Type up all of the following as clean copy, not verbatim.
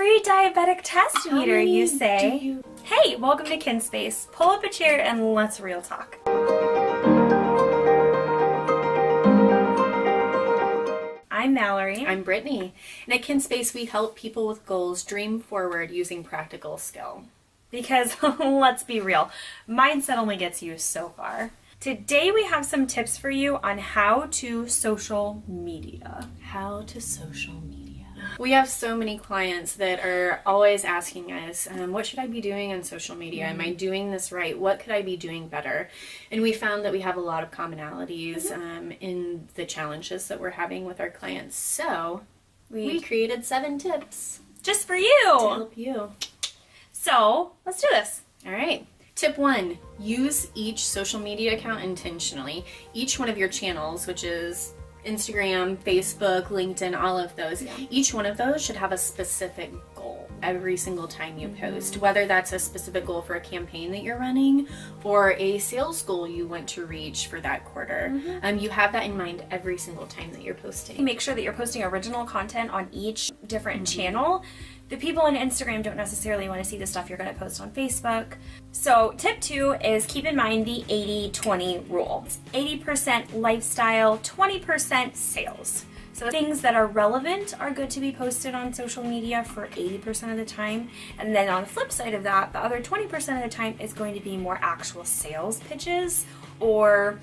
free diabetic test meter, you say? Hey, welcome to Kinspace. Pull up a chair and let's real talk. I'm Mallory. I'm Brittany. And at Kinspace, we help people with goals dream forward using practical skill. Because, let's be real, mindset only gets you so far. Today we have some tips for you on how to social media. How to social media. We have so many clients that are always asking us, what should I be doing on social media? Am I doing this right? What could I be doing better? And we found that we have a lot of commonalities in the challenges that we're having with our clients. So we created 7 tips. Just for you! To help you. So, let's do this. All right. Tip 1, use each social media account intentionally. Each one of your channels, which is Instagram, Facebook, LinkedIn, all of those. Yeah. Each one of those should have a specific goal every single time you post, whether that's a specific goal for a campaign that you're running or a sales goal you want to reach for that quarter. You have that in mind every single time that you're posting. Make sure that you're posting original content on each different channel. The people on Instagram don't necessarily want to see the stuff you're going to post on Facebook. So tip 2 is keep in mind the 80-20 rule. 80% lifestyle, 20% sales. So things that are relevant are good to be posted on social media for 80% of the time. And then on the flip side of that, the other 20% of the time is going to be more actual sales pitches or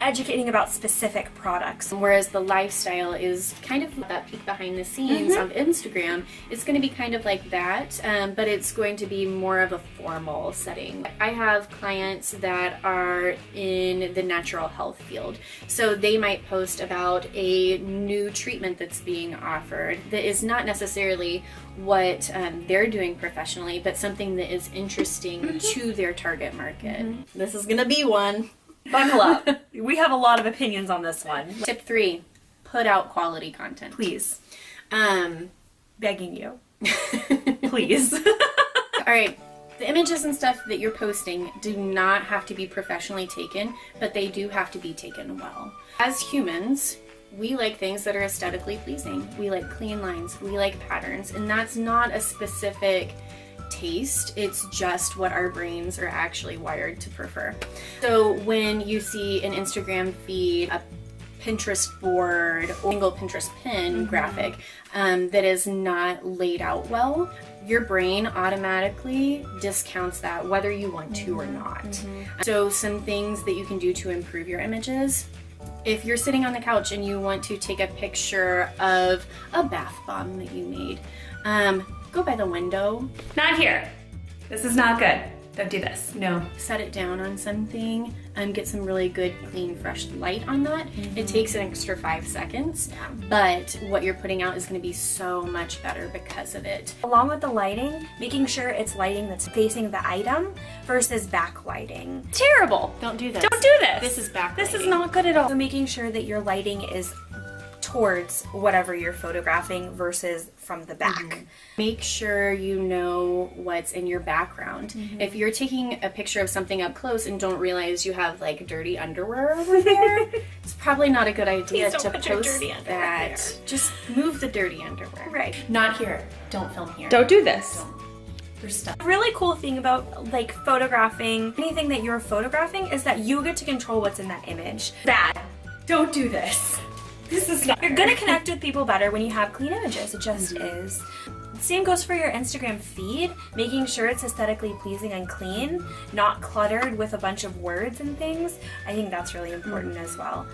educating about specific products. Whereas the lifestyle is kind of that peek behind the scenes of Instagram. It's going to be kind of like that, but it's going to be more of a formal setting. I have clients that are in the natural health field. So they might post about a new treatment that's being offered that is not necessarily what they're doing professionally, but something that is interesting to their target market. This is going to be one. Buckle up. We have a lot of opinions on this one. Tip 3, put out quality content. Please. Begging you. Please. All right. The images and stuff that you're posting do not have to be professionally taken, but they do have to be taken well. As humans, we like things that are aesthetically pleasing. We like clean lines. We like patterns. And that's not a specific taste, it's just what our brains are actually wired to prefer. So when you see an Instagram feed, a Pinterest board, or a single Pinterest pin graphic that is not laid out well, your brain automatically discounts that whether you want to or not. So some things that you can do to improve your images: if you're sitting on the couch and you want to take a picture of a bath bomb that you made, go by the window. Not here. This is not good. Don't do this. No. Set it down on something and get some really good, clean, fresh light on that. It takes an extra 5 seconds, but what you're putting out is going to be so much better because of it. Along with the lighting, making sure it's lighting that's facing the item versus backlighting. Terrible. Don't do this. Don't do this. This is backlighting. This is not good at all. So making sure that your lighting is towards whatever you're photographing versus from the back. Make sure you know what's in your background. If you're taking a picture of something up close and don't realize you have like dirty underwear over there, it's probably not a good idea to post that. Just move the dirty underwear. Right. Not here. Don't film here. Don't do this. There's stuff. A really cool thing about like photographing, anything that you're photographing, is that you get to control what's in that image. Bad. Don't do this. This is not. You're gonna connect with people better when you have clean images. It just is. Same goes for your Instagram feed. Making sure it's aesthetically pleasing and clean, not cluttered with a bunch of words and things. I think that's really important as well.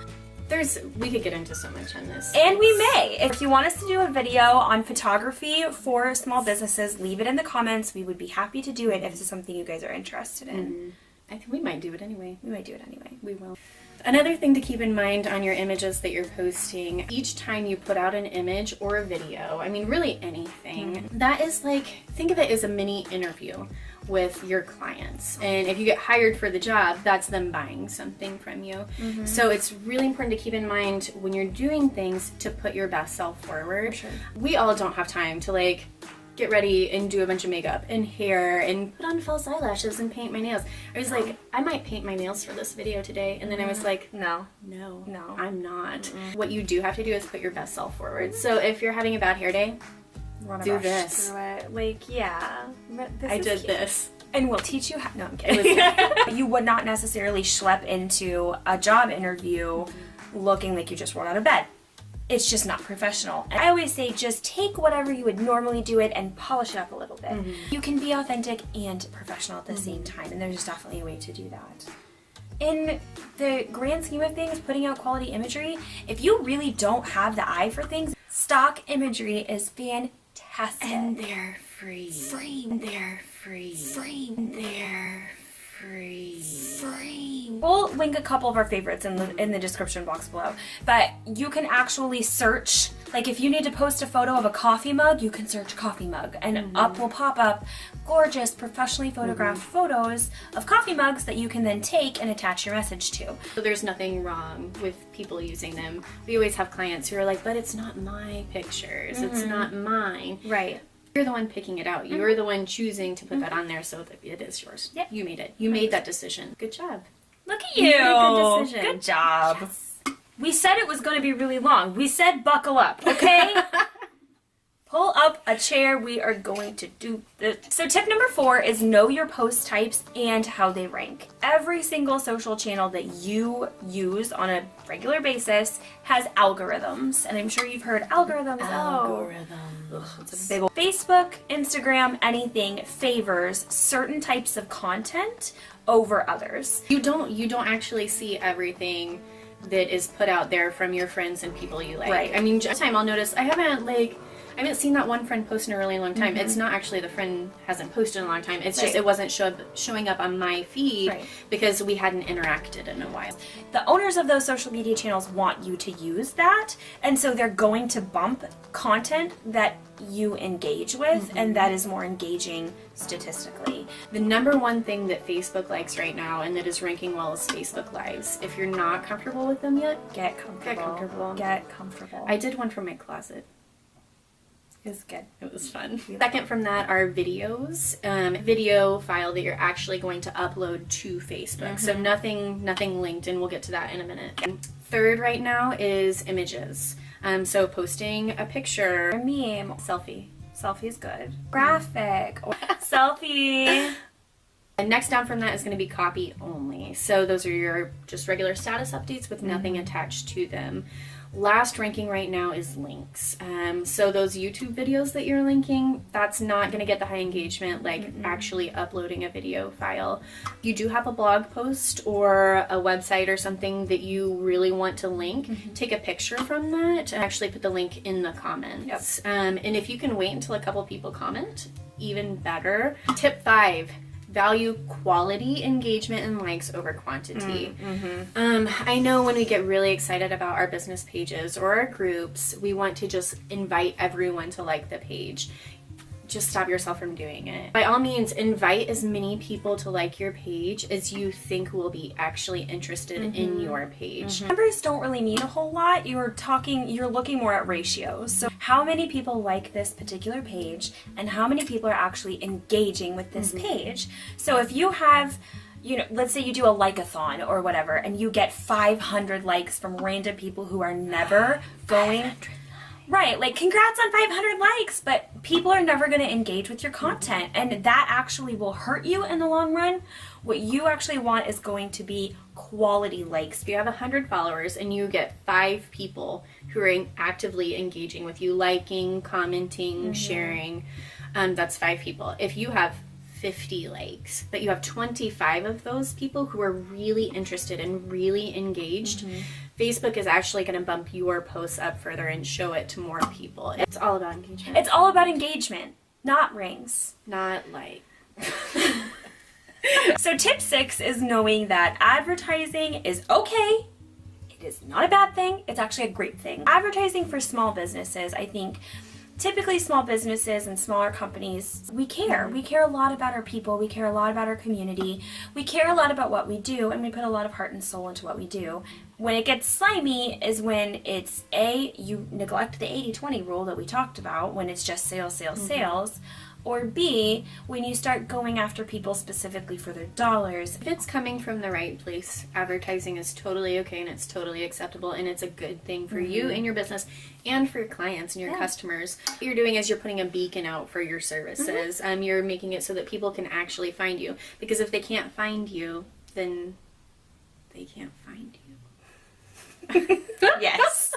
We could get into so much on this. And we may. If you want us to do a video on photography for small businesses, leave it in the comments. We would be happy to do it if it's something you guys are interested in. I think we might do it anyway. We might do it anyway. We will. Another thing to keep in mind on your images that you're posting, each time you put out an image or a video, I mean really anything, that is like, think of it as a mini interview with your clients. And if you get hired for the job, that's them buying something from you. So it's really important to keep in mind when you're doing things to put your best self forward. Sure. We all don't have time to like get ready and do a bunch of makeup and hair and put on false eyelashes and paint my nails. I was like, I might paint my nails for this video today. And then I was like, no, I'm not. What you do have to do is put your best self forward. So if you're having a bad hair day, Run a Do brush this. through it. Like, yeah. I did this. And we'll teach you how. No, I'm kidding. You would not necessarily schlep into a job interview looking like you just rolled out of bed. It's just not professional. And I always say just take whatever you would normally do it and polish it up a little bit. You can be authentic and professional at the same time, and there's definitely a way to do that. In the grand scheme of things, putting out quality imagery, if you really don't have the eye for things, stock imagery is fantastic. And they're free. Free. They're free. Free. They're free. Free. We'll link a couple of our favorites in the description box below. But you can actually search, like if you need to post a photo of a coffee mug, you can search coffee mug, and up will pop up gorgeous, professionally photographed photos of coffee mugs that you can then take and attach your message to. So there's nothing wrong with people using them. We always have clients who are like, but it's not my pictures. It's not mine. Right. You're the one picking it out. You're the one choosing to put that on there, so that it is yours. Yep. You made it. You made that decision. Good job. Look at you. You made a good decision. Good job. Yes. We said it was going to be really long. We said buckle up, okay? Pull up a chair. We are going to do this. So tip number 4 is know your post types and how they rank. Every single social channel that you use on a regular basis has algorithms. And I'm sure you've heard algorithms. It's Big old Facebook, Instagram, anything favors certain types of content over others. You don't actually see everything that is put out there from your friends and people you like. Right. I mean, just time I'll notice I haven't seen that one friend post in a really long time. It's not actually the friend hasn't posted in a long time. It's just it wasn't showing up on my feed because we hadn't interacted in a while. The owners of those social media channels want you to use that, and so they're going to bump content that you engage with and that is more engaging statistically. The number one thing that Facebook likes right now and that is ranking well is Facebook Lives. If you're not comfortable with them yet, Get comfortable. Get comfortable. I did one from my closet. It was good. It was fun. Second from that are videos. Video file that you're actually going to upload to Facebook. So nothing linked, and we'll get to that in a minute. Third right now is images. So posting a picture. A meme. Selfie. Selfie is good. Graphic. Or selfie. And next down from that is going to be copy only. So those are your just regular status updates with nothing attached to them. Last ranking right now is links. So those YouTube videos that you're linking, that's not going to get the high engagement like actually uploading a video file. If you do have a blog post or a website or something that you really want to link, take a picture from that and actually put the link in the comments. And if you can wait until a couple people comment, even better. Tip 5. Value quality engagement and likes over quantity. I know when we get really excited about our business pages or our groups, we want to just invite everyone to like the page. Just stop yourself from doing it. By all means, invite as many people to like your page as you think will be actually interested in your page. Numbers don't really mean a whole lot. You're looking more at ratios. So how many people like this particular page and how many people are actually engaging with this page. So if you have, let's say you do a like-a-thon or whatever and you get 500 likes from random people who are never going... Right, like congrats on 500 likes, but people are never going to engage with your content, and that actually will hurt you in the long run. What you actually want is going to be quality likes. If you have 100 followers and you get 5 people who are actively engaging with you, liking, commenting, sharing, that's 5 people. If you have 50 likes, but you have 25 of those people who are really interested and really engaged, Facebook is actually going to bump your posts up further and show it to more people. It's all about engagement. It's all about engagement, not rings. Not like. So tip 6 is knowing that advertising is okay. It is not a bad thing. It's actually a great thing. Advertising for small businesses, I think, typically small businesses and smaller companies, we care. We care a lot about our people. We care a lot about our community. We care a lot about what we do, and we put a lot of heart and soul into what we do. When it gets slimy is when you neglect the 80-20 rule that we talked about, when it's just sales, sales, sales, Or B, when you start going after people specifically for their dollars. If it's coming from the right place, advertising is totally okay and it's totally acceptable and it's a good thing for you and your business and for your clients and your customers. What you're doing is you're putting a beacon out for your services. You're making it so that people can actually find you. Because if they can't find you, then they can't find you. Yes.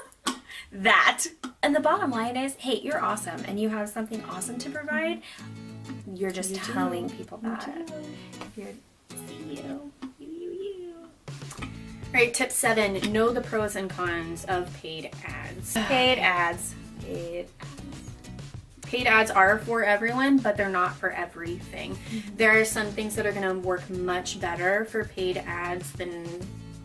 That. And the bottom line is, hey, you're awesome and you have something awesome to provide. You're just telling people that. You're, see you. You. All right, tip 7, know the pros and cons of paid ads. Paid ads. Paid ads are for everyone, but they're not for everything. There are some things that are going to work much better for paid ads than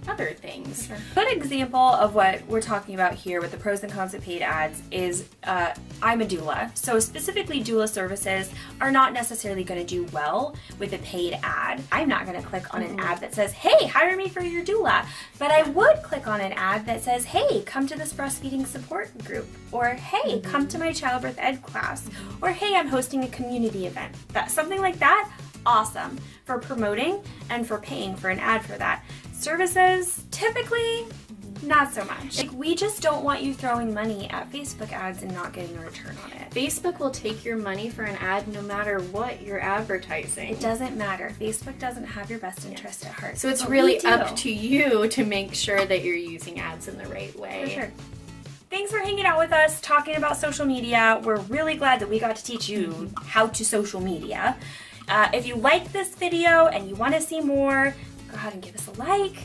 other things. Good example of what we're talking about here with the pros and cons of paid ads is I'm a doula. So specifically doula services are not necessarily going to do well with a paid ad. I'm not going to click on an ad that says, hey, hire me for your doula. But I would click on an ad that says, hey, come to this breastfeeding support group. Or hey, come to my childbirth ed class. Or hey, I'm hosting a community event. Something like that, awesome for promoting and for paying for an ad for that. Services, typically, not so much. Like, we just don't want you throwing money at Facebook ads and not getting a return on it. Facebook will take your money for an ad no matter what you're advertising. It doesn't matter. Facebook doesn't have your best interest at heart. So it's really up to you to make sure that you're using ads in the right way. For sure. Thanks for hanging out with us, talking about social media. We're really glad that we got to teach you how to social media. If you liked this video and you want to see more, go ahead and give us a like.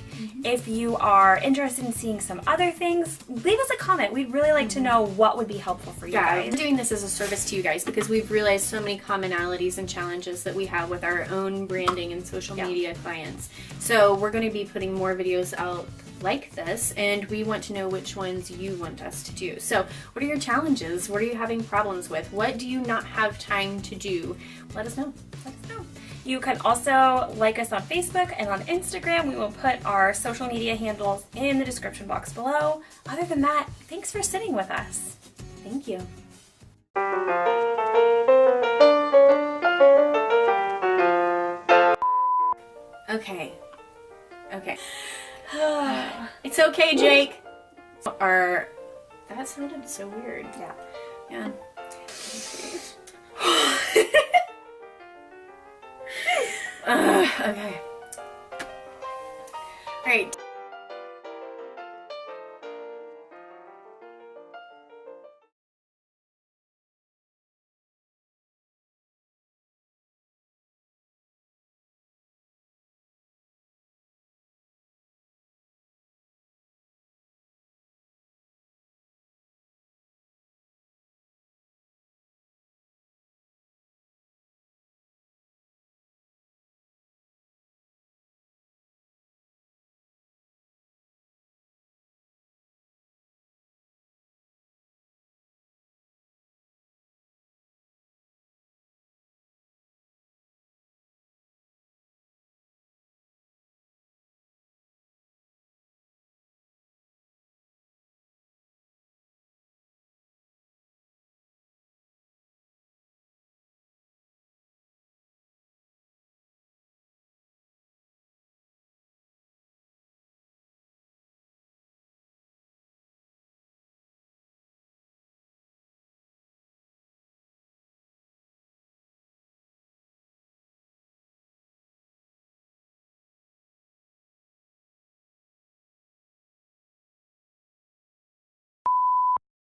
If you are interested in seeing some other things, leave us a comment. We'd really like to know what would be helpful for you guys. We're doing this as a service to you guys because we've realized so many commonalities and challenges that we have with our own branding and social media clients. So we're going to be putting more videos out like this, and we want to know which ones you want us to do. So what are your challenges? What are you having problems with? What do you not have time to do? Let us know. Let us know. You can also like us on Facebook and on Instagram. We will put our social media handles in the description box below. Other than that, thanks for sitting with us. Thank you. Okay. It's okay, Jake. That sounded so weird. Yeah. Okay.